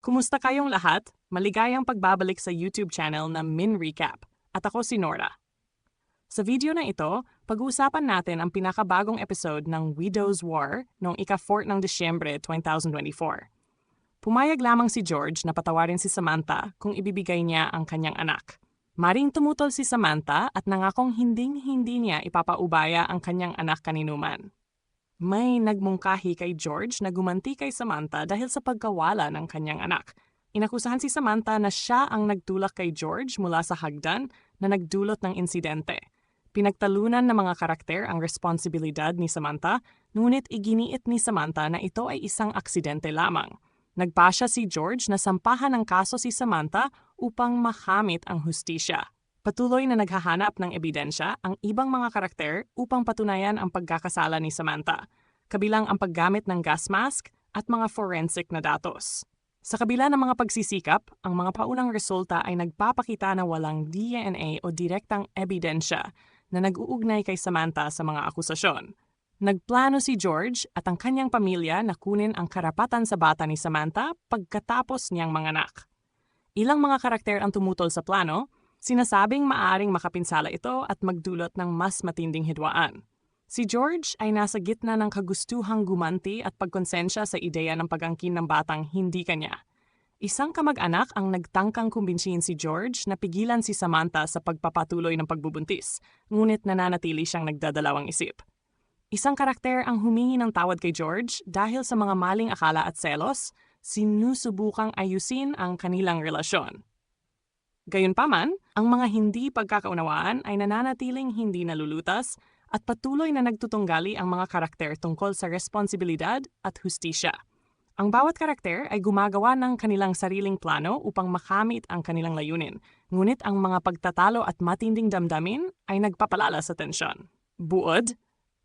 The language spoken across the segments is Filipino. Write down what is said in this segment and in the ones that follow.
Kumusta kayong lahat? Maligayang pagbabalik sa YouTube channel na Min Recap. At ako si Nora. Sa video na ito, pag-uusapan natin ang pinakabagong episode ng Widow's War noong ika-4 ng Disyembre 2024. Pumayag lamang si George na patawarin si Samantha kung ibibigay niya ang kanyang anak. Maring tumutol si Samantha at nangakong hinding-hindi niya ipapaubaya ang kanyang anak kaninuman. May nagmungkahi kay George na gumanti kay Samantha dahil sa pagkawala ng kanyang anak. Inakusahan si Samantha na siya ang nagtulak kay George mula sa hagdan na nagdulot ng insidente. Pinagtalunan ng mga karakter ang responsibilidad ni Samantha, ngunit iginiit ni Samantha na ito ay isang aksidente lamang. Nagpasya si George na sampahan ng kaso si Samantha upang makamit ang hustisya. Patuloy na naghahanap ng ebidensya ang ibang mga karakter upang patunayan ang pagkakasala ni Samantha, kabilang ang paggamit ng gas mask at mga forensic na datos. Sa kabila ng mga pagsisikap, ang mga paunang resulta ay nagpapakita na walang DNA o direktang ebidensya na nag-uugnay kay Samantha sa mga akusasyon. Nagplano si George at ang kanyang pamilya na kunin ang karapatan sa bata ni Samantha pagkatapos niyang manganak. Ilang mga karakter ang tumutol sa plano, sinasabing maaaring makapinsala ito at magdulot ng mas matinding hidwaan. Si George ay nasa gitna ng kagustuhang gumanti at pagkonsensya sa ideya ng pag-angkin ng batang hindi kanya. Isang kamag-anak ang nagtangkang kumbinsihin si George na pigilan si Samantha sa pagpapatuloy ng pagbubuntis, ngunit nananatili siyang nagdadalawang isip. Isang karakter ang humingi ng tawad kay George dahil sa mga maling akala at selos, sinusubukang ayusin ang kanilang relasyon. Gayunpaman, ang mga hindi pagkakaunawaan ay nananatiling hindi nalulutas at patuloy na nagtutunggali ang mga karakter tungkol sa responsibilidad at hustisya. Ang bawat karakter ay gumagawa ng kanilang sariling plano upang makamit ang kanilang layunin, ngunit ang mga pagtatalo at matinding damdamin ay nagpapalala sa tensyon. Buod,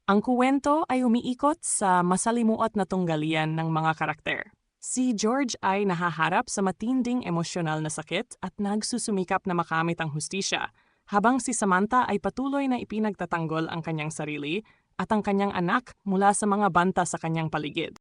ang kuwento ay umiikot sa masalimuot na tunggalian ng mga karakter. Si George ay nahaharap sa matinding emosyonal na sakit at nagsusumikap na makamit ang hustisya, habang si Samantha ay patuloy na ipinagtatanggol ang kanyang sarili at ang kanyang anak mula sa mga banta sa kanyang paligid.